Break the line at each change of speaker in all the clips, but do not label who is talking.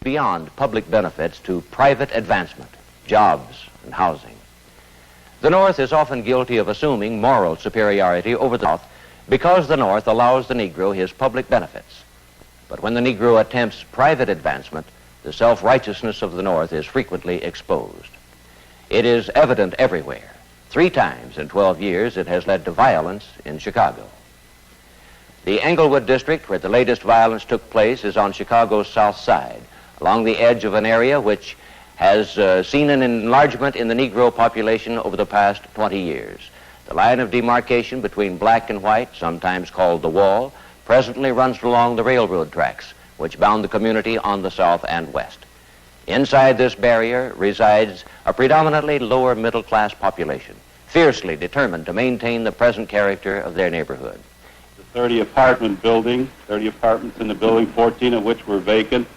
beyond public benefits to private advancement, jobs, and housing. The North is often guilty of assuming moral superiority over the South because the North allows the Negro his public benefits. But when the Negro attempts private advancement, the self-righteousness of the North is frequently exposed. It is evident everywhere. 3 times in 12 years it has led to violence in Chicago. The Englewood district, where the latest violence took place, is on Chicago's south side, along the edge of an area which has seen an enlargement in the Negro population over the past 20 years. The line of demarcation between black and white, sometimes called the Wall, presently runs along the railroad tracks, which bound the community on the south and west. Inside this barrier resides a predominantly lower middle-class population, fiercely determined to maintain the present character of their neighborhood.
The 30 apartment building, 30 apartments in the building, 14 of which were vacant,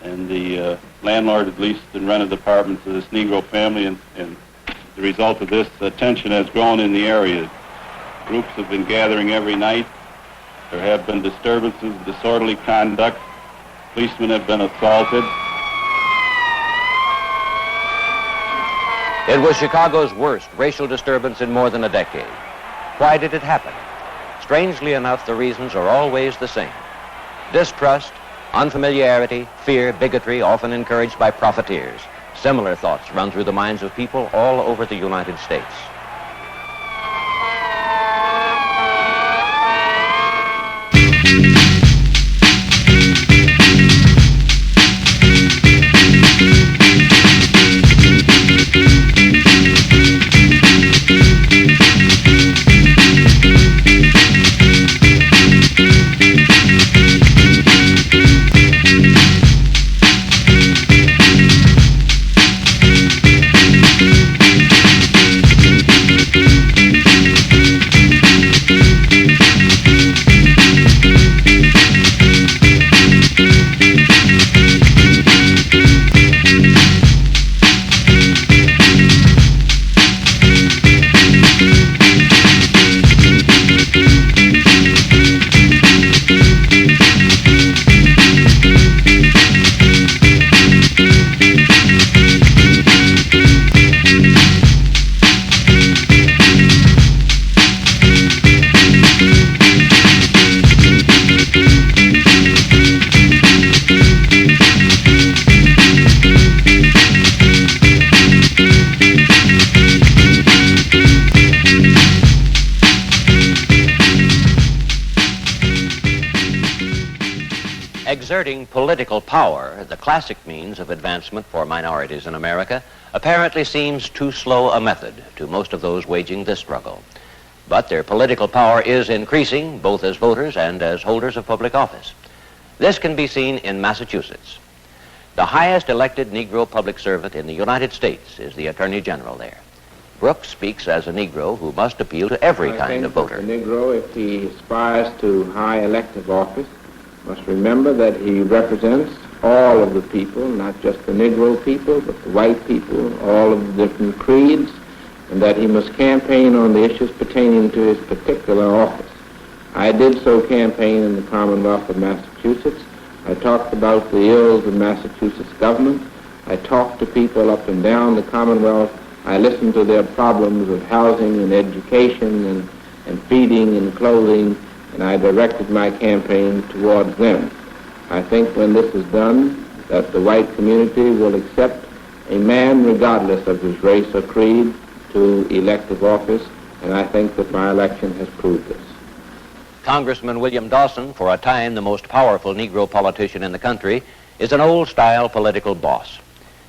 and the landlord had leased and rented apartments to this Negro family, and the result of this, the tension has grown in the area. Groups have been gathering every night. There have been disturbances, disorderly conduct. Policemen have been assaulted.
It was Chicago's worst racial disturbance in more than a decade. Why did it happen? Strangely enough, the reasons are always the same. Distrust, unfamiliarity, fear, bigotry, often encouraged by profiteers. Similar thoughts run through the minds of people all over the United States. Exerting political power, the classic means of advancement for minorities in America, apparently seems too slow a method to most of those waging this struggle. But their political power is increasing, both as voters and as holders of public office. This can be seen in Massachusetts. The highest elected Negro public servant in the United States is the Attorney General there. Brooks speaks as a Negro who must appeal to every kind of voter.
The Negro, if he aspires to high elective office, must remember that he represents all of the people, not just the Negro people, but the white people, all of the different creeds, and that he must campaign on the issues pertaining to his particular office. I did so campaign in the Commonwealth of Massachusetts. I talked about the ills of Massachusetts government. I talked to people up and down the Commonwealth. I listened to their problems of housing and education and feeding and clothing, and I directed my campaign towards them. I think when this is done, that the white community will accept a man, regardless of his race or creed, to elective office, and I think that my election has proved this.
Congressman William Dawson, for a time the most powerful Negro politician in the country, is an old-style political boss.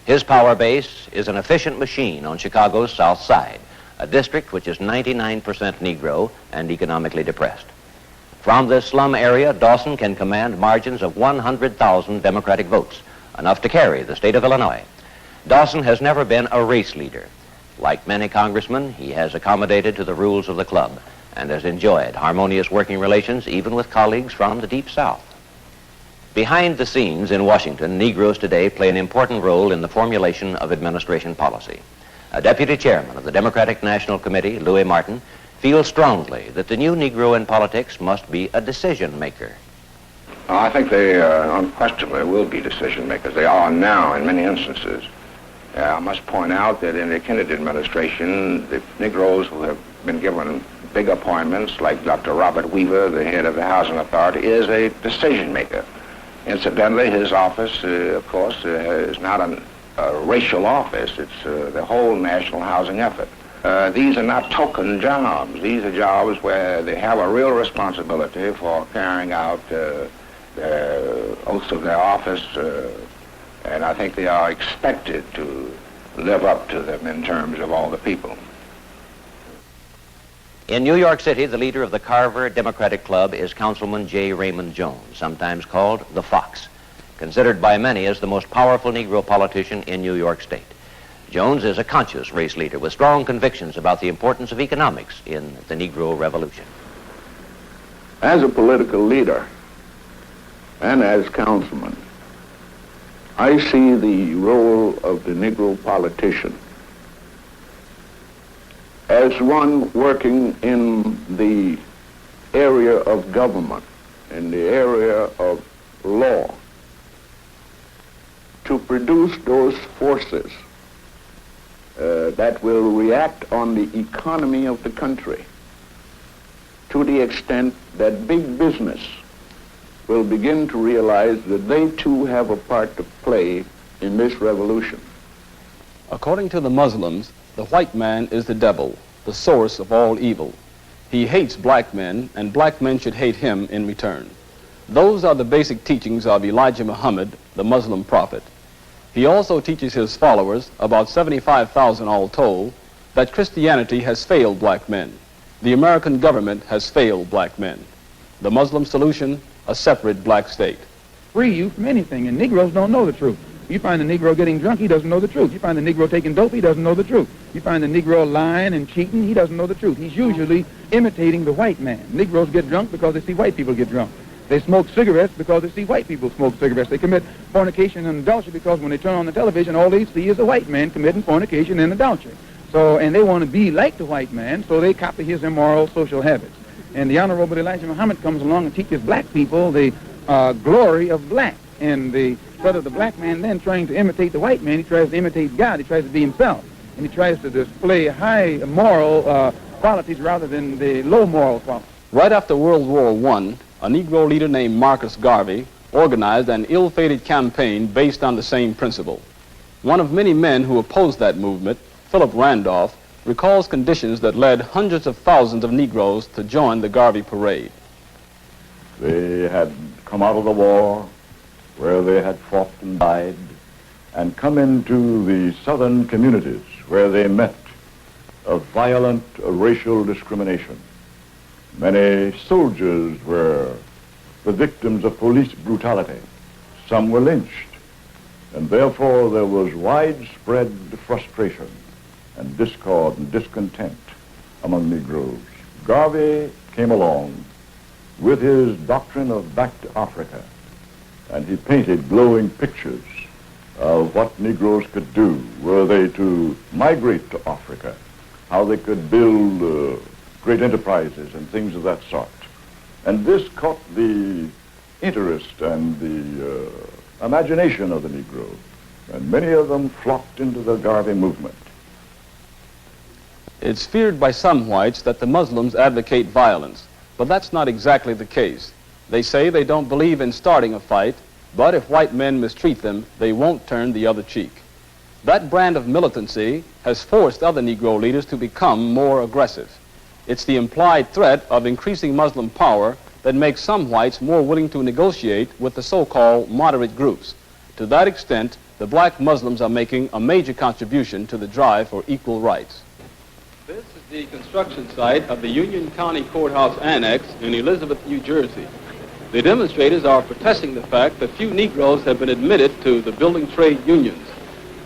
His power base is an efficient machine on Chicago's South Side, a district which is 99% Negro and economically depressed. From this slum area, Dawson can command margins of 100,000 Democratic votes, enough to carry the state of Illinois. Dawson has never been a race leader. Like many congressmen, he has accommodated to the rules of the club and has enjoyed harmonious working relations even with colleagues from the Deep South. Behind the scenes in Washington, Negroes today play an important role in the formulation of administration policy. A deputy chairman of the Democratic National Committee, Louis Martin, feels strongly that the new Negro in politics must be a decision maker.
I think they unquestionably will be decision makers. They are now in many instances. I must point out that in the Kennedy administration, the Negroes who have been given big appointments, like Dr. Robert Weaver, the head of the Housing Authority, is a decision maker. Incidentally, his office, of course, is not a racial office. It's the whole national housing effort. These are not token jobs. These are jobs where they have a real responsibility for carrying out the oaths of their office, and I think they are expected to live up to them in terms of all the people.
In New York City, the leader of the Carver Democratic Club is Councilman J. Raymond Jones, sometimes called the Fox, considered by many as the most powerful Negro politician in New York State. Jones is a conscious race leader with strong convictions about the importance of economics in the Negro Revolution.
As a political leader and as councilman, I see the role of the Negro politician as one working in the area of government, in the area of law, to produce those forces that will react on the economy of the country to the extent that big business will begin to realize that they too have a part to play in this revolution.
According to the Muslims, the white man is the devil, the source of all evil. He hates black men, and black men should hate him in return. Those are the basic teachings of Elijah Muhammad, the Muslim prophet. He also teaches his followers, about 75,000 all told, that Christianity has failed black men. The American government has failed black men. The Muslim solution, a separate black state.
Free you from anything, and Negroes don't know the truth. You find the Negro getting drunk, he doesn't know the truth. You find the Negro taking dope, he doesn't know the truth. You find the Negro lying and cheating, he doesn't know the truth. He's usually imitating the white man. Negroes get drunk because they see white people get drunk. They smoke cigarettes because they see white people smoke cigarettes. They commit fornication and adultery because when they turn on the television, all they see is a white man committing fornication and adultery. So, and they want to be like the white man, so they copy his immoral social habits. And the Honorable Elijah Muhammad comes along and teaches black people the glory of black. And instead of the black man then trying to imitate the white man, he tries to imitate God. He tries to be himself. And he tries to display high moral qualities rather than the low moral qualities.
Right after World War I, a Negro leader named Marcus Garvey organized an ill-fated campaign based on the same principle. One of many men who opposed that movement, Philip Randolph, recalls conditions that led hundreds of thousands of Negroes to join the Garvey parade.
They had come out of the war, where they had fought and died, and come into the southern communities where they met of violent racial discrimination. Many soldiers were the victims of police brutality. Some were lynched, and therefore there was widespread frustration and discord and discontent among Negroes. Garvey came along with his doctrine of back to Africa, and he painted glowing pictures of what Negroes could do were they to migrate to Africa, how they could build great enterprises and things of that sort. And this caught the interest and the imagination of the Negro, and many of them flocked into the Garvey movement.
It's feared by some whites that the Muslims advocate violence, but that's not exactly the case. They say they don't believe in starting a fight, but if white men mistreat them, they won't turn the other cheek. That brand of militancy has forced other Negro leaders to become more aggressive. It's the implied threat of increasing Muslim power that makes some whites more willing to negotiate with the so-called moderate groups. To that extent, the black Muslims are making a major contribution to the drive for equal rights. This is the construction site of the Union County Courthouse Annex in Elizabeth, New Jersey. The demonstrators are protesting the fact that few Negroes have been admitted to the building trade unions.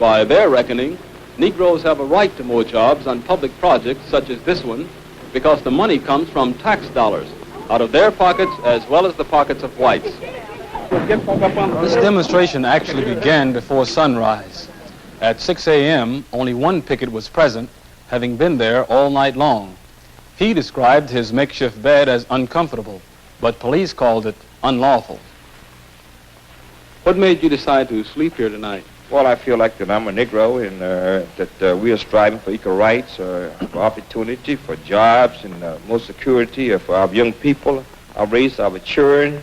By their reckoning, Negroes have a right to more jobs on public projects such as this one because the money comes from tax dollars out of their pockets as well as the pockets of whites. This demonstration actually began before sunrise. At 6 a.m., only one picket was present, having been there all night long. He described his makeshift bed as uncomfortable, but police called it unlawful.
What made you decide to sleep here tonight?
Well, I feel like that I'm a Negro and that we are striving for equal rights, for opportunity, for jobs, and more security for our young people, our race, our children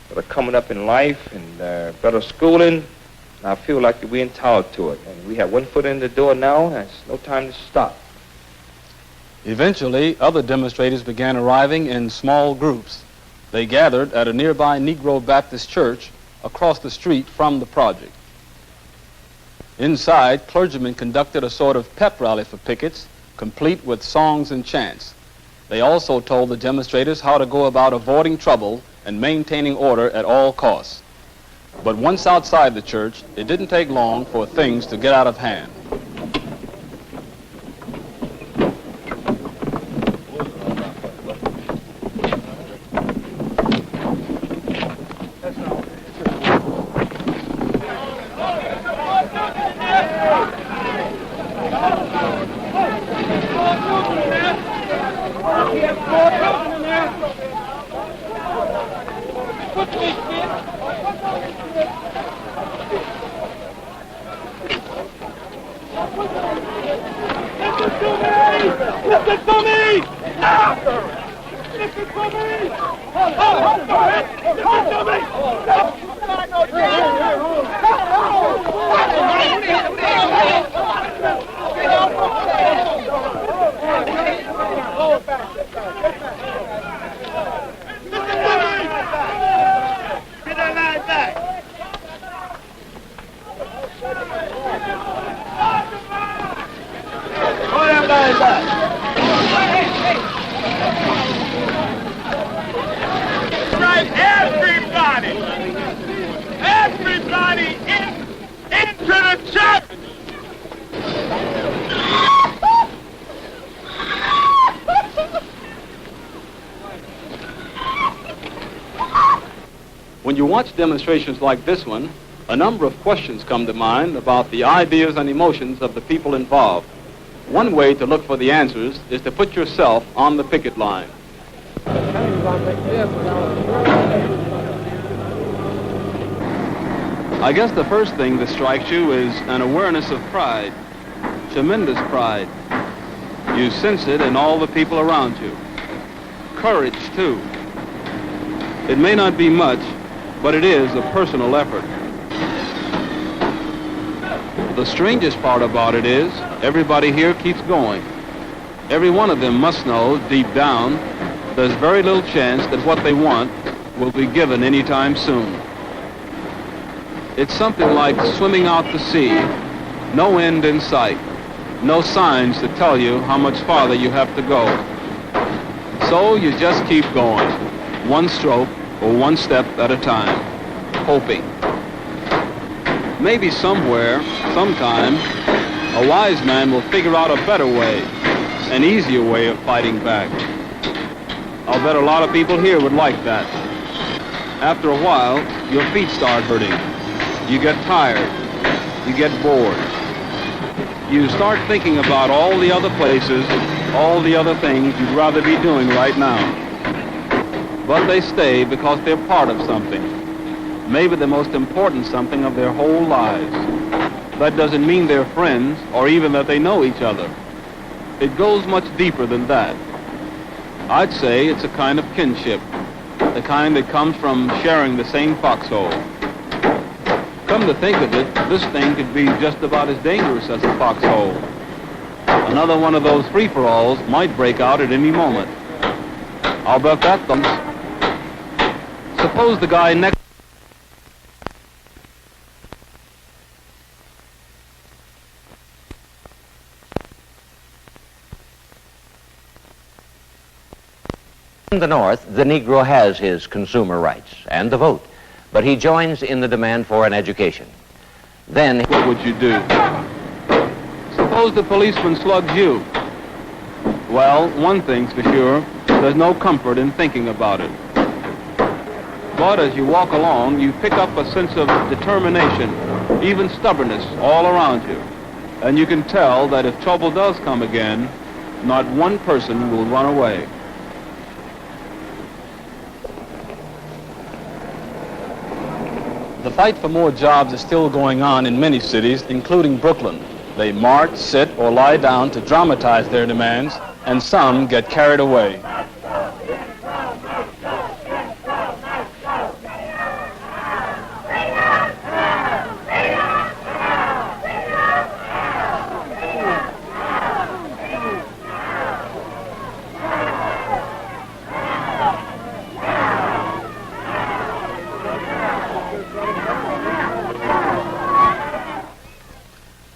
that are coming up in life, and better schooling. And I feel like we're entitled to it. And we have one foot in the door now, and it's no time to stop.
Eventually, other demonstrators began arriving in small groups. They gathered at a nearby Negro Baptist church across the street from the project. Inside, clergymen conducted a sort of pep rally for pickets, complete with songs and chants. They also told the demonstrators how to go about avoiding trouble and maintaining order at all costs. But once outside the church, it didn't take long for things to get out of hand. When you watch demonstrations like this one, a number of questions come to mind about the ideas and emotions of the people involved. One way to look for the answers is to put yourself on the picket line. I guess the first thing that strikes you is an awareness of pride, tremendous pride. You sense it in all the people around you. Courage, too. It may not be much, but it is a personal effort. The strangest part about it is everybody here keeps going. Every one of them must know deep down there's very little chance that what they want will be given anytime soon. It's something like swimming out to sea, no end in sight, no signs to tell you how much farther you have to go. So you just keep going, one stroke or one step at a time, hoping. Maybe somewhere, sometime, a wise man will figure out a better way, an easier way of fighting back. I'll bet a lot of people here would like that. After a while, your feet start hurting. You get tired. You get bored. You start thinking about all the other places, all the other things you'd rather be doing right now. But they stay because they're part of something. Maybe the most important something of their whole lives. That doesn't mean they're friends or even that they know each other. It goes much deeper than that. I'd say it's a kind of kinship, the kind that comes from sharing the same foxhole. Come to think of it, this thing could be just about as dangerous as a foxhole. Another one of those free-for-alls might break out at any moment. I'll bet that comes. Suppose the guy next
In the North, the Negro has his consumer rights and the vote, but he joins in the demand for an education. Then,
what would you do? Suppose the policeman slugs you. Well, one thing's for sure, there's no comfort in thinking about it. But as you walk along, you pick up a sense of determination, even stubbornness all around you. And you can tell that if trouble does come again, not one person will run away. The fight for more jobs is still going on in many cities, including Brooklyn. They march, sit, or lie down to dramatize their demands, and some get carried away.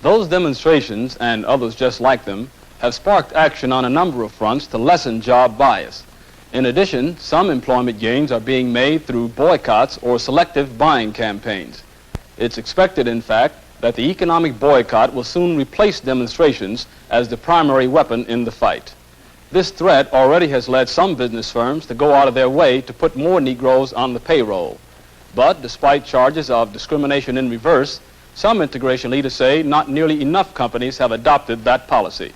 Those demonstrations, and others just like them, have sparked action on a number of fronts to lessen job bias. In addition, some employment gains are being made through boycotts or selective buying campaigns. It's expected, in fact, that the economic boycott will soon replace demonstrations as the primary weapon in the fight. This threat already has led some business firms to go out of their way to put more Negroes on the payroll. But despite charges of discrimination in reverse, some integration leaders say not nearly enough companies have adopted that policy.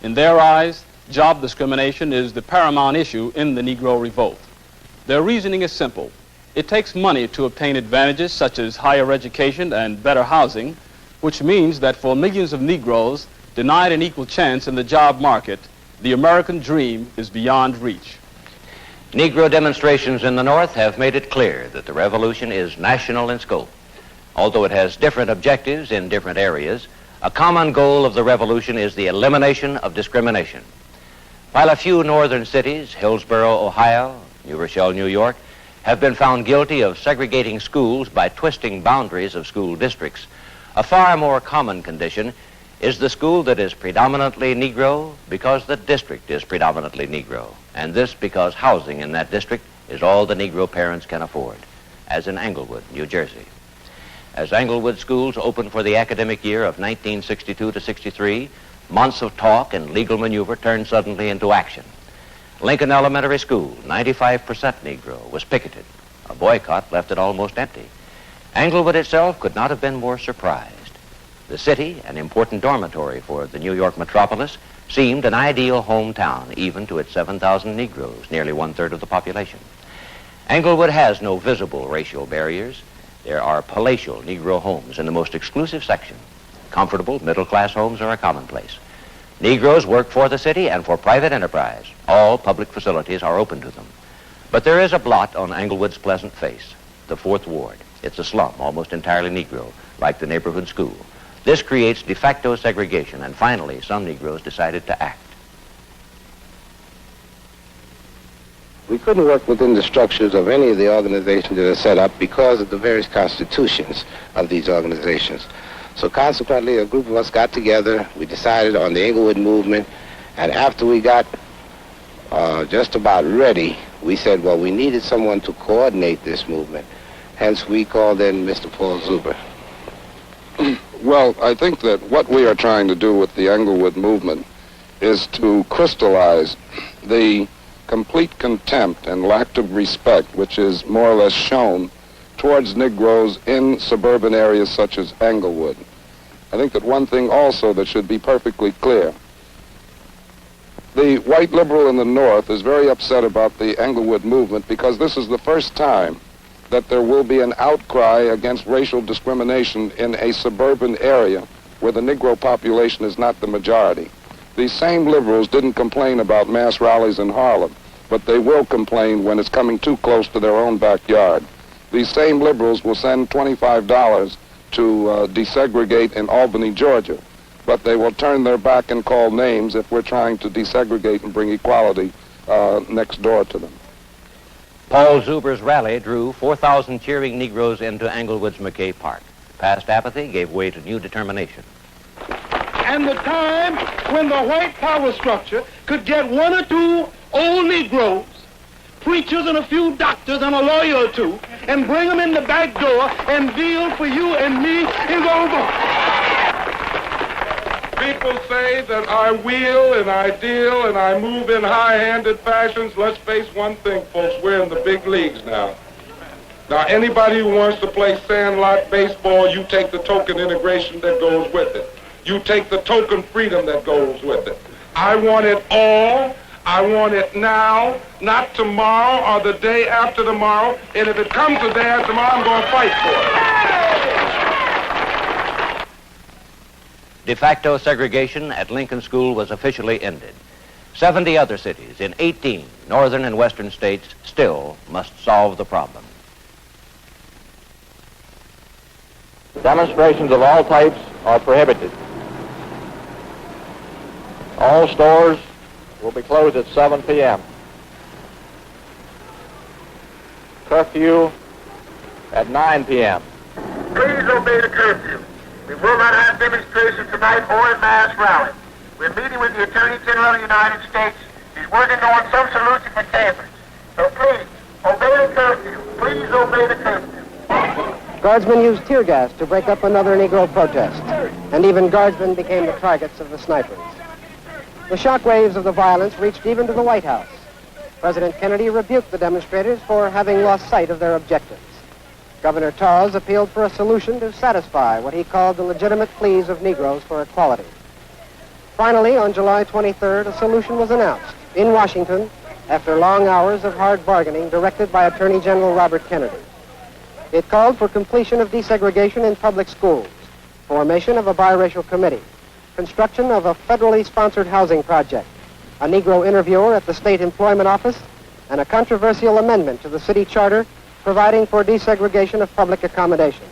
In their eyes, job discrimination is the paramount issue in the Negro revolt. Their reasoning is simple. It takes money to obtain advantages such as higher education and better housing, which means that for millions of Negroes denied an equal chance in the job market, the American dream is beyond reach.
Negro demonstrations in the North have made it clear that the revolution is national in scope. Although it has different objectives in different areas, a common goal of the revolution is the elimination of discrimination. While a few northern cities, Hillsborough, Ohio, New Rochelle, New York, have been found guilty of segregating schools by twisting boundaries of school districts, a far more common condition is the school that is predominantly Negro because the district is predominantly Negro, and this because housing in that district is all the Negro parents can afford, as in Englewood, New Jersey. As Englewood schools opened for the academic year of 1962 to 63, months of talk and legal maneuver turned suddenly into action. Lincoln Elementary School, 95% Negro, was picketed. A boycott left it almost empty. Englewood itself could not have been more surprised. The city, an important dormitory for the New York metropolis, seemed an ideal hometown, even to its 7,000 Negroes, nearly one-third of the population. Englewood has no visible racial barriers. There are palatial Negro homes in the most exclusive section. Comfortable middle-class homes are a commonplace. Negroes work for the city and for private enterprise. All public facilities are open to them. But there is a blot on Englewood's pleasant face, the Fourth Ward. It's a slum, almost entirely Negro, like the neighborhood school. This creates de facto segregation, and finally, some Negroes decided to act.
We couldn't work within the structures of any of the organizations that are set up because of the various constitutions of these organizations. So consequently, a group of us got together, we decided on the Englewood movement, and after we got just about ready, we said, well, we needed someone to coordinate this movement. Hence, we called in Mr. Paul Zuber.
Well, I think that what we are trying to do with the Englewood movement is to crystallize the complete contempt and lack of respect which is more or less shown towards Negroes in suburban areas such as Englewood. I think that one thing also that should be perfectly clear, the white liberal in the North is very upset about the Englewood movement because this is the first time that there will be an outcry against racial discrimination in a suburban area where the Negro population is not the majority. These same liberals didn't complain about mass rallies in Harlem, but they will complain when it's coming too close to their own backyard. These same liberals will send $25 to desegregate in Albany, Georgia, but they will turn their back and call names if we're trying to desegregate and bring equality next door to them.
Paul Zuber's rally drew 4,000 cheering Negroes into Englewood's McKay Park. Past apathy gave way to new determination.
And the time when the white power structure could get one or two old Negroes, preachers and a few doctors and a lawyer or two, and bring them in the back door and deal for you and me is over.
People say that I wheel and I deal and I move in high-handed fashions. Let's face one thing, folks, we're in the big leagues now. Now, anybody who wants to play sandlot baseball, you take the token integration that goes with it. You take the token freedom that goes with it. I want it all.
I want it now, not tomorrow or the day after tomorrow. And if it comes the day after tomorrow, I'm going to fight for it.
De facto segregation at Lincoln School was officially ended. 70 other cities in 18 northern and western states still must solve the problem.
Demonstrations of all types are prohibited. All stores will be closed at 7 p.m. Curfew at 9 p.m.
Please obey the curfew. We will not have demonstrations tonight or a mass rally. We're meeting with the Attorney General of the United States. He's working on some solution for Cambridge. So please, obey the curfew. Please obey the curfew.
Guardsmen used tear gas to break up another Negro protest, and even guardsmen became the targets of the snipers. The shockwaves of the violence reached even to the White House. President Kennedy rebuked the demonstrators for having lost sight of their objectives. Governor Tawes appealed for a solution to satisfy what he called the legitimate pleas of Negroes for equality. Finally, on July 23rd, a solution was announced in Washington after long hours of hard bargaining directed by Attorney General Robert Kennedy. It called for completion of desegregation in public schools, formation of a biracial committee, construction of a federally sponsored housing project, a Negro interviewer at the state employment office, and a controversial amendment to the city charter providing for desegregation of public accommodation.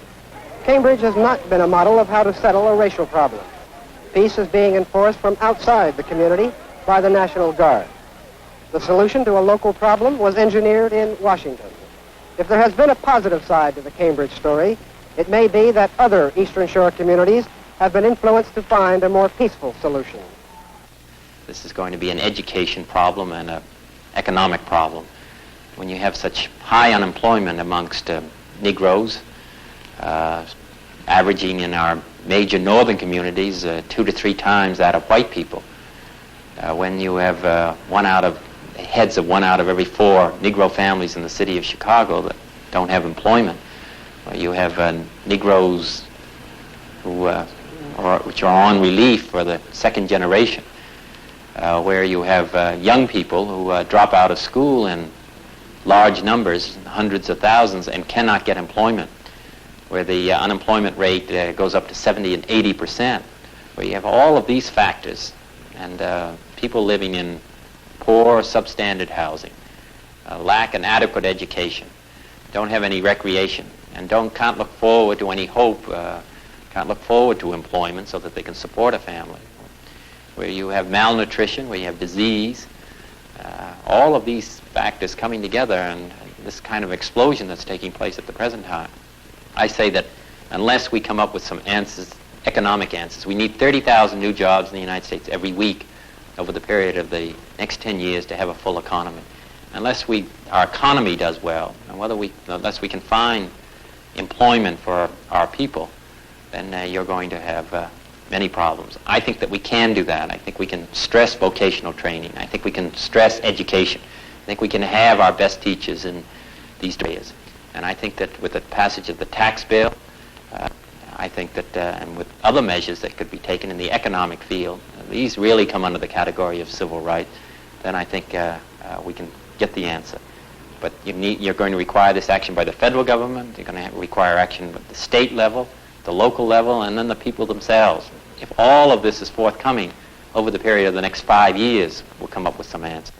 Cambridge has not been a model of how to settle a racial problem. Peace is being enforced from outside the community by the National Guard. The solution to a local problem was engineered in Washington. If there has been a positive side to the Cambridge story, it may be that other Eastern Shore communities have been influenced to find a more peaceful solution.
This is going to be an education problem and an economic problem. When you have such high unemployment amongst Negroes, averaging in our major northern communities 2 to 3 times that of white people, when you have heads of 1 out of every 4 Negro families in the city of Chicago that don't have employment, you have Negroes which are on relief for the second generation, where you have young people who drop out of school in large numbers, hundreds of thousands, and cannot get employment, where the unemployment rate goes up to 70 and 80%, where you have all of these factors, and people living in poor, substandard housing, lack an adequate education, don't have any recreation, and can't look forward to any hope, can't look forward to employment so that they can support a family, where you have malnutrition, where you have disease, all of these factors coming together, and this kind of explosion that's taking place at the present time. I say that unless we come up with some answers, economic answers, we need 30,000 new jobs in the United States every week over the period of the next 10 years to have a full economy. Unless our economy does well, and unless we can find employment for our people, then you're going to have many problems. I think that we can do that. I think we can stress vocational training. I think we can stress education. I think we can have our best teachers in these areas. And I think that with the passage of the tax bill, I think that, and with other measures that could be taken in the economic field, these really come under the category of civil rights, then I think we can get the answer. But you're going to require this action by the federal government, you're going to require action at the state level, the local level, and then the people themselves. If all of this is forthcoming over the period of the next 5 years, we'll come up with some answers.